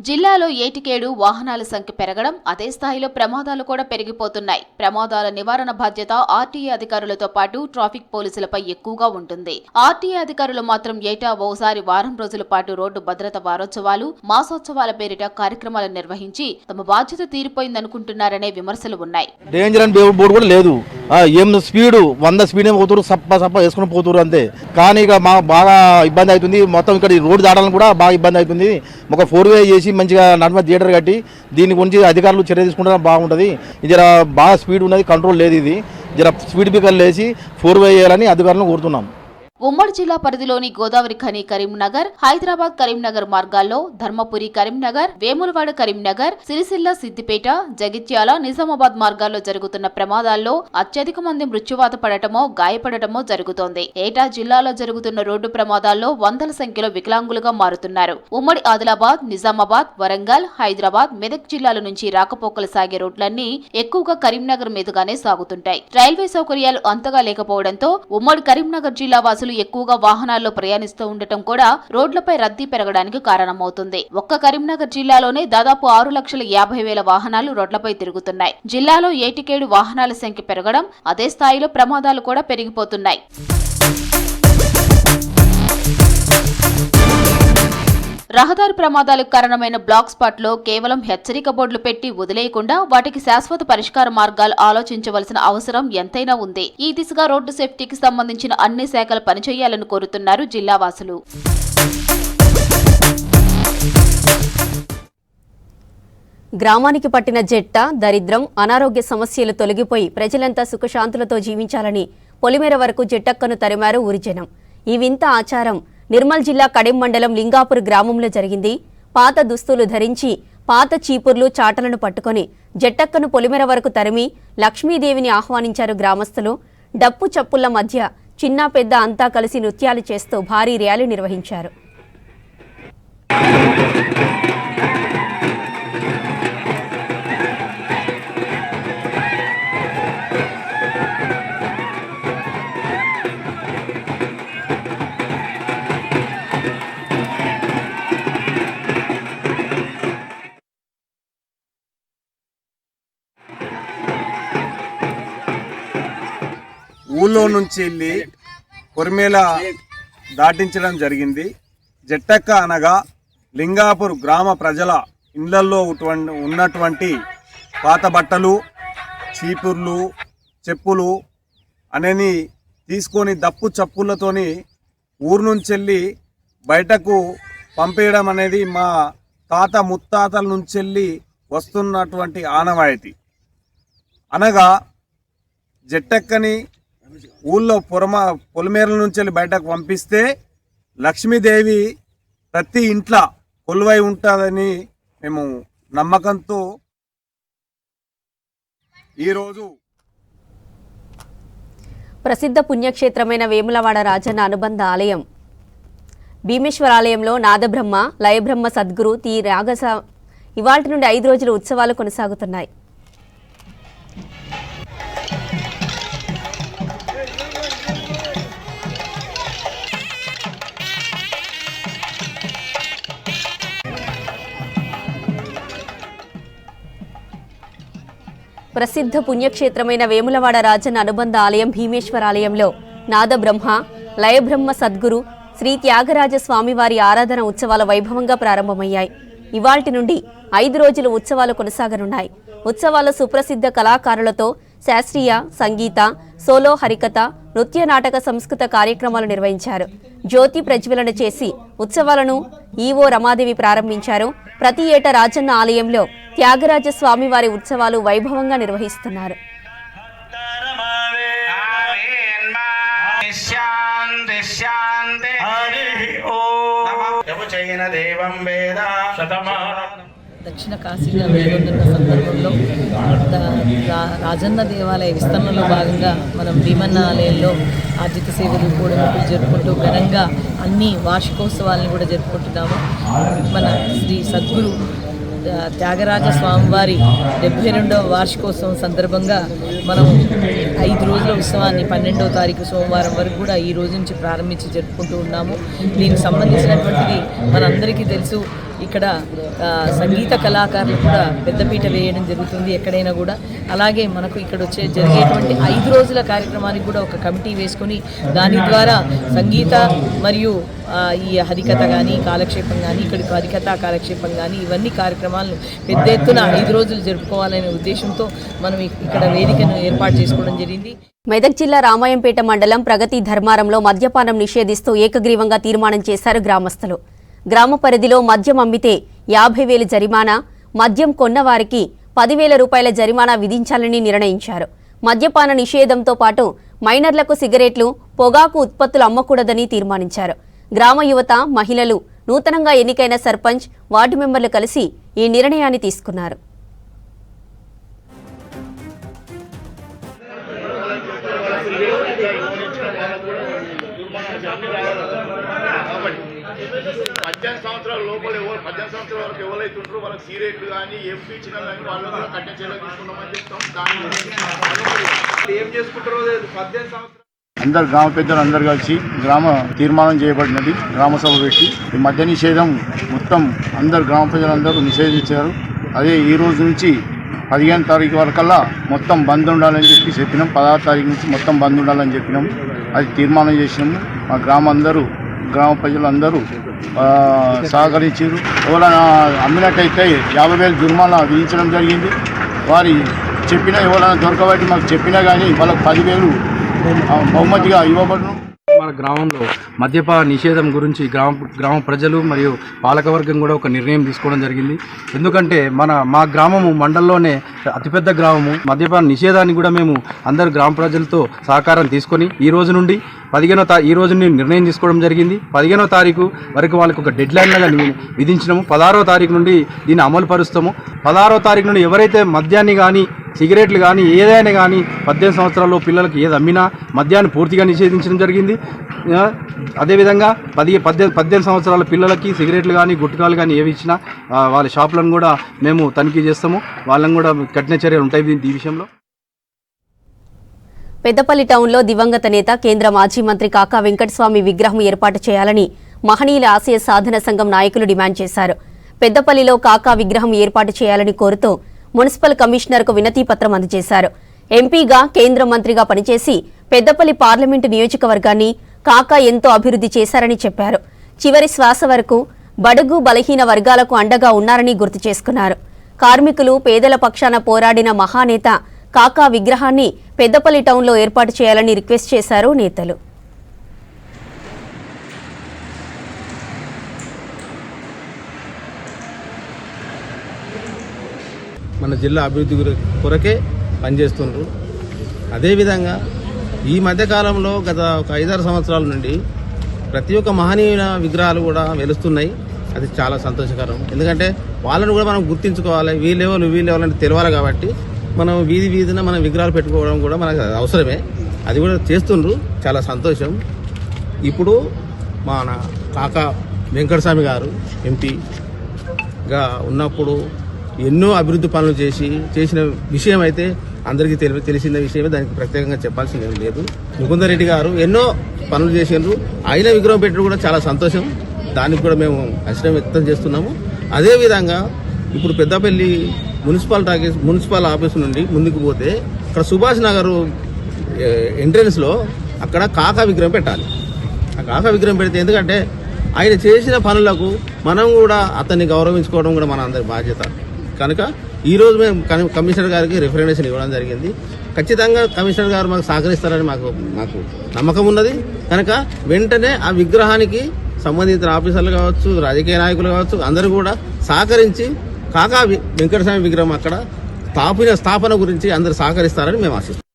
జిల్లాలో ఏటికేడు వాహనాల సంఖ్య పెరగడం, అదే స్థాయిలో ప్రమాదాలు కూడా పెరిగిపోతున్నాయి. ప్రమాదాల నివారణ బాధ్యత ఆర్టీఏ అధికారులతో పాటు ట్రాఫిక్ పోలీసులపై ఎక్కువగా ఉంటుంది. ఆర్టీఏ అధికారులు మాత్రం ఏటా ఓసారి వారం రోజుల పాటు రోడ్డు భద్రత వారోత్సవాలు, మాసోత్సవాల పేరిట కార్యక్రమాలు నిర్వహించి తమ బాధ్యత తీరిపోయిందనుకుంటున్నారనే విమర్శలు ఉన్నాయి. డేంజర్ అని బోర్డు కూడా లేదు. ఏం స్పీడ్ 100 స్పీడ్ పోతున్నారు, సప్ప వేసుకుని పోతున్నారు అంతే. కానీ ఇక మాకు బాగా ఇబ్బంది అవుతుంది. మొత్తం ఇక్కడ రోడ్డు దాటాలని కూడా బాగా ఇబ్బంది అవుతుంది. ఒక 4-వే చేసి మంచిగా నడుమ థియేటర్ కట్టి దీని గురించి అధికారులు చర్య తీసుకుంటే బాగుంటుంది. ఇది బాగా స్పీడ్ ఉన్నది, కంట్రోల్ లేదు. ఇది జర స్పీడ్ బ్రేకర్లు వేసి 4-వే చేయాలని అధికారులను కోరుతున్నాం. ఉమ్మడి జిల్లా పరిధిలోని గోదావరి ఖని కరీంనగర్, హైదరాబాద్ కరీంనగర్ మార్గాల్లో ధర్మపురి కరీంనగర్, వేములవాడ కరీంనగర్, సిరిసిల్ల సిద్దిపేట, జగిత్యాల, నిజామాబాద్ మార్గాల్లో జరుగుతున్న ప్రమాదాల్లో అత్యధిక మంది మృత్యువాత పడటమో గాయపడటమో జరుగుతోంది. ఏటా జిల్లాలో జరుగుతున్న రోడ్డు ప్రమాదాల్లో వందల సంఖ్యలో వికలాంగులుగా మారుతున్నారు. ఉమ్మడి ఆదిలాబాద్, నిజామాబాద్, వరంగల్, హైదరాబాద్, మెదక్ జిల్లాల నుంచి రాకపోకలు సాగే రోడ్లన్నీ ఎక్కువగా కరీంనగర్ మీదుగానే సాగుతుంటాయి. రైల్వే సౌకర్యాలు అంతగా లేకపోవడంతో ఉమ్మడి కరీంనగర్ జిల్లా వాసులు ఎక్కువగా వాహనాల్లో ప్రయాణిస్తూ ఉండటం కూడా రోడ్లపై రద్దీ పెరగడానికి కారణమవుతుంది. ఒక్క కరీంనగర్ జిల్లాలోనే దాదాపు 6,50,000 వాహనాలు రోడ్లపై తిరుగుతున్నాయి. జిల్లాలో ఏటికేడు వాహనాల సంఖ్య పెరగడం, అదే స్థాయిలో ప్రమాదాలు కూడా పెరిగిపోతున్నాయి. రహదారి ప్రమాదాలకు కారణమైన బ్లాక్ స్పాట్ లో కేవలం హెచ్చరిక బోర్డులు పెట్టి వదిలేయకుండా వాటికి శాశ్వత పరిష్కార మార్గాలు ఆలోచించవలసిన అవసరం ఎంతైనా ఉంది. ఈ దిశగా రోడ్డు సేఫ్టీకి సంబంధించిన అన్ని శాఖలు పనిచేయాలని కోరుతున్నారు జిల్లావాసులు. గ్రామానికి పట్టిన జట్ట, దరిద్రం, అనారోగ్య సమస్యలు తొలగిపోయి ప్రజలంతా సుఖశాంతులతో జీవించాలని పొలిమేర వరకు జట్టక్కను తరిమారు ఊరి జనం. ఈ వింత ఆచారం నిర్మల్ జిల్లా కడెం మండలం లింగాపూర్ గ్రామంలో జరిగింది. పాత దుస్తులు ధరించి, పాత చీపుర్లు, చాటలను పట్టుకొని జట్టక్కను పొలిమేర వరకు తరిమి లక్ష్మీదేవిని ఆహ్వానించారు గ్రామస్తులు. డప్పు చప్పుళ్ల మధ్య చిన్న పెద్ద అంతా కలిసి నృత్యాలు చేస్తూ భారీ ర్యాలీ నిర్వహించారు. ఊళ్ళో నుంచి వెళ్ళి పొరిమేల దాటించడం జరిగింది. జట్టక్క అనగా లింగాపూర్ గ్రామ ప్రజల ఇళ్లల్లో ఉన్నటువంటి పాత బట్టలు, చీపుర్లు, చెప్పులు అనేది తీసుకొని దప్పు చప్పులతోని ఊరు నుంచి వెళ్ళి బయటకు పంపేయడం అనేది మా తాత ముత్తాతల నుంచి వెళ్ళి వస్తున్నటువంటి ఆనవాయితీ. అనగా జట్టక్కని ఊళ్ళో పొలిమేరల నుంచి వెళ్ళి బయటకు పంపిస్తే లక్ష్మీదేవి ప్రతి ఇంట్లో కొలువై ఉంటుందని మేము నమ్మకంతో ఈరోజు ప్రసిద్ధ పుణ్యక్షేత్రమైన వేములవాడ రాజన్న అనుబంధ ఆలయం భీమేశ్వర ఆలయంలో నాదబ్రహ్మ, లయబ్రహ్మ సద్గురు తి రాగస ఇవాల్టి నుండి 5 రోజుల ఉత్సవాలు కొనసాగుతున్నాయి. ప్రసిద్ధ పుణ్యక్షేత్రమైన వేములవాడ రాజన్న అనుబంధ ఆలయం భీమేశ్వర ఆలయంలో నాదబ్రహ్మ, లయబ్రహ్మ సద్గురు శ్రీ త్యాగరాజ స్వామివారి ఆరాధన ఉత్సవాల వైభవంగా ప్రారంభమయ్యాయి. ఇవాల్టి నుండి 5 రోజుల ఉత్సవాలు కొనసాగనున్నాయి. ఉత్సవాల సుప్రసిద్ధ కళాకారులతో శాస్త్రీయ, సంగీత, సోలో హరికథ, నృత్య నాటక సంస్కృత కార్యక్రమాలు నిర్వహించారు. జ్యోతి ప్రజ్వలన చేసి ఉత్సవాలను ఈవో రమాదేవి ప్రారంభించారు. ప్రతి ఏటా రాజన్న ఆలయంలో త్యాగరాజ స్వామివారి ఉత్సవాలు వైభవంగా నిర్వహిస్తున్నారు. దక్షిణ కాశీగా వెలుగొందున్న సందర్భంలో రాజన్న దేవాలయ విస్తరణలో భాగంగా మనం భీమన్న ఆలయంలో ఆర్జిత సేవలు కూడా జరుపుకుంటూ ఘనంగా అన్ని వార్షికోత్సవాలను కూడా జరుపుకుంటున్నాము. మన శ్రీ సద్గురు త్యాగరాజ స్వామివారి 72వ వార్షికోత్సవం సందర్భంగా మనం 5 రోజుల ఉత్సవాన్ని 12వ తారీఖు సోమవారం వరకు కూడా ఈ రోజు నుంచి ప్రారంభించి జరుపుకుంటూ ఉన్నాము. దీనికి సంబంధించినటువంటిది మనందరికీ తెలుసు, ఇక్కడ సంగీత కళాకారులు కూడా పెద్దపీట వేయడం జరుగుతుంది ఎక్కడైనా కూడా. అలాగే మనకు ఇక్కడ జరిగేటువంటి 5 రోజుల కార్యక్రమానికి కూడా ఒక కమిటీ వేసుకొని దాని ద్వారా సంగీత మరియు ఈ హరికథ కానీ కాలక్షేపం కానీ ఇక్కడికి హరికథ కాలక్షేపం కానీ ఇవన్నీ కార్యక్రమాలను పెద్ద ఎత్తున 5 రోజులు జరుపుకోవాలనే ఉద్దేశంతో మనం ఇక్కడ వేదికను ఏర్పాటు చేసుకోవడం జరిగింది. మెదక్ జిల్లా రామాయంపేట మండలం ప్రగతి ధర్మారంలో మద్యపానం నిషేధిస్తూ ఏకగ్రీవంగా తీర్మానం చేశారు గ్రామస్తులు. గ్రామ పరిధిలో మద్యం అమ్మితే 50,000 జరిమానా, మద్యం కొన్నవారికి 10,000 రూపాయల జరిమానా విధించాలని నిర్ణయించారు. మద్యపాన నిషేధంతో పాటు మైనర్లకు సిగరెట్లు, పొగాకు ఉత్పత్తులు అమ్మకూడదని తీర్మానించారు. గ్రామ యువత, మహిళలు, నూతనంగా ఎన్నికైన సర్పంచ్, వార్డు మెంబర్లు కలిసి ఈ నిర్ణయాన్ని తీసుకున్నారు. అందరు గ్రామ పెద్దలు అందరు కలిసి గ్రామ తీర్మానం చేయబడినది. గ్రామ సభ పెట్టి ఈ మద్య నిషేధం మొత్తం అందరు గ్రామ ప్రజలందరూ నిషేధించారు. అదే ఈ రోజు నుంచి 15వ తారీఖు వరకల్లా మొత్తం బంద్ ఉండాలని చెప్పినాం. 16వ తారీఖు నుంచి మొత్తం బంద్ ఉండాలని చెప్పినాం. అది తీర్మానం చేసినాము. మా గ్రామ ప్రజలందరూ సహకరించారు. ఎవరైనా అమ్మినట్టయితే 50,000 జుర్మానా విధించడం జరిగింది. వారి చెప్పినా ఎవరైనా దొరకబట్టి మాకు చెప్పినా కానీ వాళ్ళకి 10,000 బహుమతిగా ఇవ్వబడును. మన గ్రామంలో మద్యపాన నిషేధం గురించి గ్రామ ప్రజలు మరియు పాలకవర్గం కూడా ఒక నిర్ణయం తీసుకోవడం జరిగింది. ఎందుకంటే మా గ్రామము మండలంలోనే అతిపెద్ద గ్రామము. మద్యపాన నిషేధాన్ని కూడా మేము అందరు గ్రామ ప్రజలతో సహకారం తీసుకొని ఈ రోజు నుండి ఈ రోజు నిర్ణయం తీసుకోవడం జరిగింది. 15వ తారీఖు వరకు వాళ్ళకి ఒక డెడ్ లైన్ లాగా విధించినాము. 16వ తారీఖు నుండి దీన్ని అమలు పరుస్తాము. 16వ తారీఖు నుండి ఎవరైతే మద్యాన్ని కానీ సిగరెట్లు కానీ ఏదైనా కానీ 18 సంవత్సరాల్లో పిల్లలకి ఏది అమ్మినా మద్యాన్ని పూర్తిగా నిషేధించడం జరిగింది. అదేవిధంగా 18 సంవత్సరాల పిల్లలకి సిగరెట్లు కానీ గుట్కాలు కానీ ఏవి ఇచ్చినా వాళ్ళ షాపులను కూడా మేము తనిఖీ చేస్తాము. వాళ్ళని కూడా కఠిన చర్యలు ఉంటాయి ఈ విషయంలో. పెద్దపల్లి టౌన్లో దివంగత నేత కేంద్ర మాజీ మంత్రి కాకా వెంకటస్వామి విగ్రహం ఏర్పాటు చేయాలని మహనీయుల ఆశయ సాధన సంఘం నాయకులు డిమాండ్ చేశారు. పెద్దపల్లిలో కాకా విగ్రహం ఏర్పాటు చేయాలని కోరుతూ మున్సిపల్ కమిషనర్కు వినతిపత్రం అందజేశారు. ఎంపీగా, కేంద్ర మంత్రిగా పనిచేసి పెద్దపల్లి పార్లమెంటు నియోజకవర్గాన్ని కాకా ఎంతో అభివృద్ధి చేశారని చెప్పారు. చివరి శ్వాస వరకు బడుగు బలహీన వర్గాలకు అండగా ఉన్నారని గుర్తు చేసుకున్నారు. కార్మికులు, పేదల పక్షాన పోరాడిన మహానేత కాకా విగ్రహాన్ని పెద్దపల్లి టౌన్లో ఏర్పాటు చేయాలని రిక్వెస్ట్ చేశారు నేతలు. మన జిల్లా అభివృద్ధి కొరకే పనిచేస్తున్నారు. అదేవిధంగా ఈ మధ్యకాలంలో గత ఒక 5-6 సంవత్సరాల నుండి ప్రతి ఒక్క మహనీయుల విగ్రహాలు కూడా వెలుస్తున్నాయి. అది చాలా సంతోషకరం. ఎందుకంటే వాళ్ళను కూడా మనం గుర్తించుకోవాలి. వీళ్ళెవరు అంటే తెలవాలి. కాబట్టి మనం వీధిన మన విగ్రహాలు పెట్టుకోవడం కూడా మనకు అవసరమే. అది కూడా చేస్తుండ్రు. చాలా సంతోషం. ఇప్పుడు మన కాకా వెంకటస్వామి గారు ఎంపీగా ఉన్నప్పుడు ఎన్నో అభివృద్ధి పనులు చేసిన విషయం అయితే అందరికీ తెలిసిన విషయమే. దానికి ప్రత్యేకంగా చెప్పాల్సింది లేదు. ముకుందరెడ్డి గారు ఎన్నో పనులు చేసినారు. ఆయన విగ్రహం పెట్టడం కూడా చాలా సంతోషం. దానికి కూడా మేము హర్షం వ్యక్తం చేస్తున్నాము. అదేవిధంగా ఇప్పుడు పెద్దపల్లి మున్సిపల్ ఆఫీస్ నుండి ముందుకు పోతే అక్కడ సుభాష్ నగర్ ఎంట్రన్స్లో అక్కడ కాకా విగ్రహం పెట్టాలి. ఆ కాకా విగ్రహం పెడితే ఎందుకంటే ఆయన చేసిన పనులకు మనం కూడా అతన్ని గౌరవించుకోవడం కూడా మన అందరి బాధ్యత. కనుక ఈరోజు మేము కమిషనర్ గారికి రిఫరెండేషన్ ఇవ్వడం జరిగింది. ఖచ్చితంగా కమిషనర్ గారు మాకు సహకరిస్తారని మాకు నమ్మకం ఉన్నది. కనుక వెంటనే ఆ విగ్రహానికి సంబంధించిన ఆఫీసర్లు కావచ్చు, రాజకీయ నాయకులు కావచ్చు, అందరూ కూడా సహకరించి కాకా వెంకటస్వామి విగ్రహం అక్కడ స్థాపన గురించి అందరూ సహకరిస్తారని మేము ఆశిస్తున్నాం.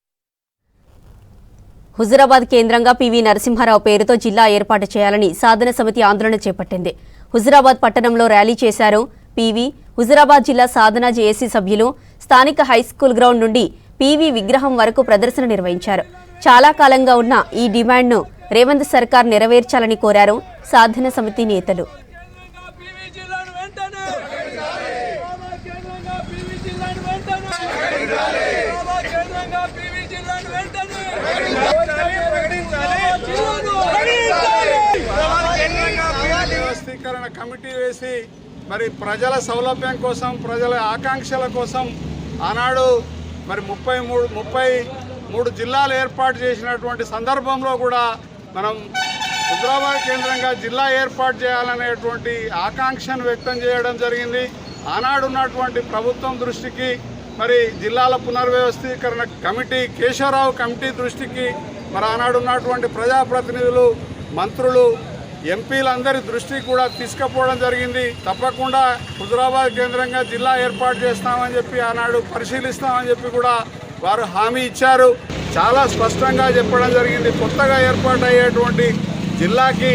హుజురాబాద్ కేంద్రంగా పివి నరసింహారావు పేరుతో జిల్లా ఏర్పాటు చేయాలని సాధన సమితి ఆందోళన చేపట్టింది. హుజురాబాద్ పట్టణంలో ర్యాలీ చేశారు పివి. హుజురాబాద్ జిల్లా సాధన జేఏసీ సభ్యులు స్థానిక హైస్కూల్ గ్రౌండ్ నుండి పివి విగ్రహం వరకు ప్రదర్శన నిర్వహించారు. చాలా కాలంగా ఉన్న ఈ డిమాండ్ను రేవంత్ సర్కార్ నెరవేర్చాలని కోరారు సాధన సమితి నేతలు. వ్యవస్థీకరణ కమిటీ వేసి మరి ప్రజల సౌలభ్యం కోసం, ప్రజల ఆకాంక్షల కోసం ఆనాడు మరి 33 జిల్లాలు ఏర్పాటు చేసినటువంటి సందర్భంలో కూడా మనం హుజరాబాద్ కేంద్రంగా జిల్లా ఏర్పాటు చేయాలనేటువంటి ఆకాంక్షను వ్యక్తం చేయడం జరిగింది. ఆనాడు ఉన్నటువంటి ప్రభుత్వం దృష్టికి, మరి జిల్లాల పునర్వ్యవస్థీకరణ కమిటీ, కేశవరావు కమిటీ దృష్టికి, మరి ఆనాడు ఉన్నటువంటి ప్రజాప్రతినిధులు, మంత్రులు, ఎంపీలందరి దృష్టికి కూడా తీసుకుపోవడం జరిగింది. తప్పకుండా హుజరాబాద్ కేంద్రంగా జిల్లా ఏర్పాటు చేస్తామని చెప్పి ఆనాడు పరిశీలిస్తామని చెప్పి కూడా వారు హామీ ఇచ్చారు. చాలా స్పష్టంగా చెప్పడం జరిగింది. కొత్తగా ఏర్పాటు అయ్యేటువంటి జిల్లాకి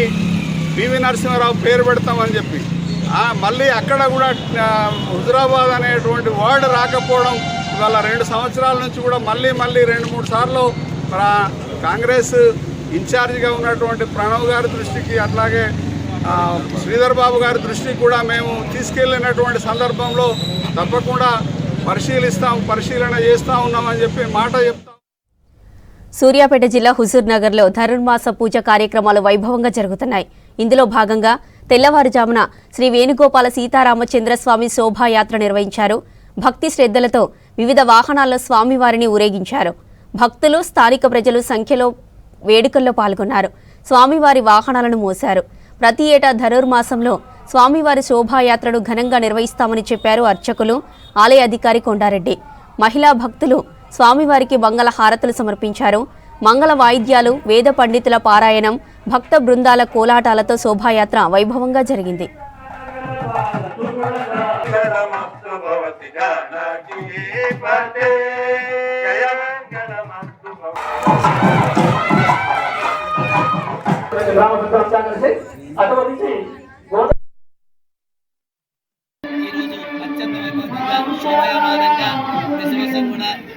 పివి నరసింహారావు పేరు పెడతామని చెప్పి మళ్ళీ అక్కడ కూడా హుజరాబాద్ అనేటువంటి వర్డ్ రాకపోవడం, ఇవాళ 2 సంవత్సరాల నుంచి కూడా మళ్ళీ 2-3 సార్లు కాంగ్రెస్ ఇన్ఛార్జిగా ఉన్నటువంటి ప్రణవ్ గారి దృష్టికి, అట్లాగే శ్రీధర్ బాబు గారి దృష్టికి కూడా మేము తీసుకెళ్ళినటువంటి సందర్భంలో తప్పకుండా పరిశీలన చేస్తూ ఉన్నామని చెప్పి మాట చెప్తాం. సూర్యాపేట జిల్లా హుజూర్ నగర్లో ధనుర్మాస పూజ కార్యక్రమాలు వైభవంగా జరుగుతున్నాయి. ఇందులో భాగంగా తెల్లవారుజామున శ్రీ వేణుగోపాల సీతారామచంద్రస్వామి శోభాయాత్ర నిర్వహించారు. భక్తి శ్రద్ధలతో వివిధ వాహనాల్లో స్వామివారిని ఊరేగించారు. భక్తులు, స్థానిక ప్రజలు సంఖ్యలో వేడుకల్లో పాల్గొన్నారు. స్వామివారి వాహనాలను మోశారు. ప్రతి ఏటా ధనుర్మాసంలో స్వామివారి శోభాయాత్రను ఘనంగా నిర్వహిస్తామని చెప్పారు అర్చకులు, ఆలయ అధికారి కొండారెడ్డి. మహిళా భక్తులు స్వామివారికి మంగళ హారతులు సమర్పించారు. మంగళ వాయిద్యాలు, వేద పండితుల పారాయణం, భక్త బృందాల కోలాటాలతో శోభాయాత్ర వైభవంగా జరిగింది.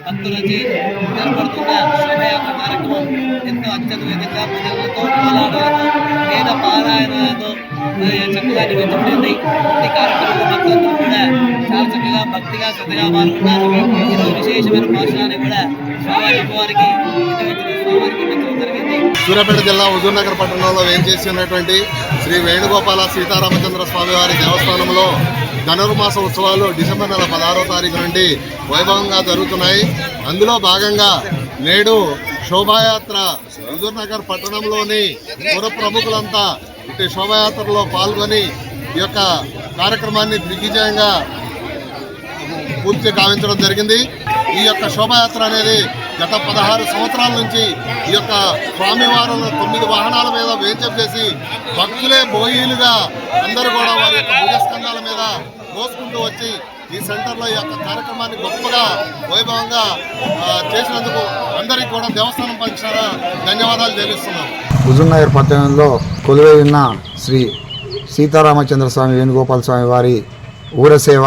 భక్తులచే ఏర్పడుతున్న శోభయాత్ర కార్యక్రమం ఎంతో అత్యద్భుతంగా పూజలతో, కోలాటాలతో, వేద పారాయణలతో చక్కగా నిర్వహించబడింది. ఈ కార్యక్రమంలో భక్తులందరూ కూడా చాలా చక్కగా భక్తిగా శ్రద్ధగా పాల్గొన్నారు. ఈరోజు విశేషమైన భాషణాన్ని కూడా స్వామివారికి మెచ్చడం జరిగింది. సూర్యాపేట జిల్లా హుజూర్ నగర్ పట్టణంలో వేంచేసి ఉన్నటువంటి శ్రీ వేణుగోపాల సీతారామచంద్ర స్వామివారి దేవస్థానంలో ధనుర్మాస ఉత్సవాలు డిసెంబర్ నెల 16వ తారీఖు నుండి వైభవంగా జరుగుతున్నాయి. అందులో భాగంగా నేడు శోభాయాత్ర హుజూర్ నగర్ పట్టణంలోని పుర ప్రముఖులంతా ఇటు శోభాయాత్రలో పాల్గొని ఈ యొక్క కార్యక్రమాన్ని దిగ్విజయంగా పూర్తి గావించడం జరిగింది. ఈ యొక్క శోభాయాత్ర అనేది గత 16 సంవత్సరాల నుంచి ఈ యొక్క స్వామివారులను 9 వాహనాల మీద వేంచేపు చేసి భక్తులే బోయిలుగా అందరూ కూడా వారి యొక్క భుజస్కంధాల మీద మోసుకుంటూ వచ్చి ఈ సెంటర్లో ఈ యొక్క కార్యక్రమాన్ని గొప్పగా వైభవంగా చేసినందుకు అందరికీ కూడా దేవస్థానం పక్షాన ధన్యవాదాలు తెలుస్తున్నాం. హుజూర్ నగర్ పట్టణంలో కొలువై ఉన్న శ్రీ సీతారామచంద్ర స్వామి వేణుగోపాల స్వామి వారి ఊరసేవ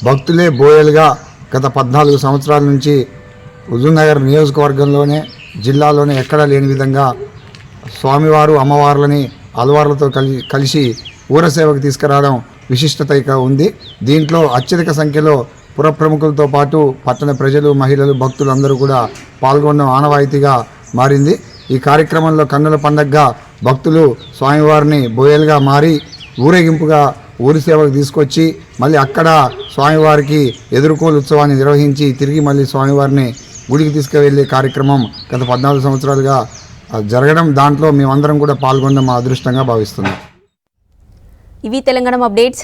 భక్తులే బోయలుగా గత 14 సంవత్సరాల నుంచి హుజూర్ నగర్ నియోజకవర్గంలోనే, జిల్లాలోనే ఎక్కడా లేని విధంగా స్వామివారు అమ్మవార్లని అలవార్లతో కలిసి ఊరసేవకు తీసుకురావడం విశిష్టతగా ఉంది. దీంట్లో అత్యధిక సంఖ్యలో పుర ప్రముఖులతో పాటు పట్టణ ప్రజలు, మహిళలు, భక్తులు అందరూ కూడా పాల్గొనడం ఆనవాయితీగా మారింది. ఈ కార్యక్రమంలో కన్నుల పండగగా భక్తులు స్వామివారిని బోయలుగా మారి ఊరేగింపుగా ఊరి సేవకు తీసుకొచ్చి మళ్ళీ అక్కడ స్వామివారికి ఎదుర్కోలు ఉత్సవాన్ని నిర్వహించి తిరిగి మళ్ళీ స్వామివారిని గుడికి తీసుకువెళ్ళే కార్యక్రమం గత 14 సంవత్సరాలుగా జరగడం, దాంట్లో మేమందరం కూడా పాల్గొనడం మా అదృష్టంగా భావిస్తున్నాం. ఇవి తెలంగాణ అప్డేట్స్.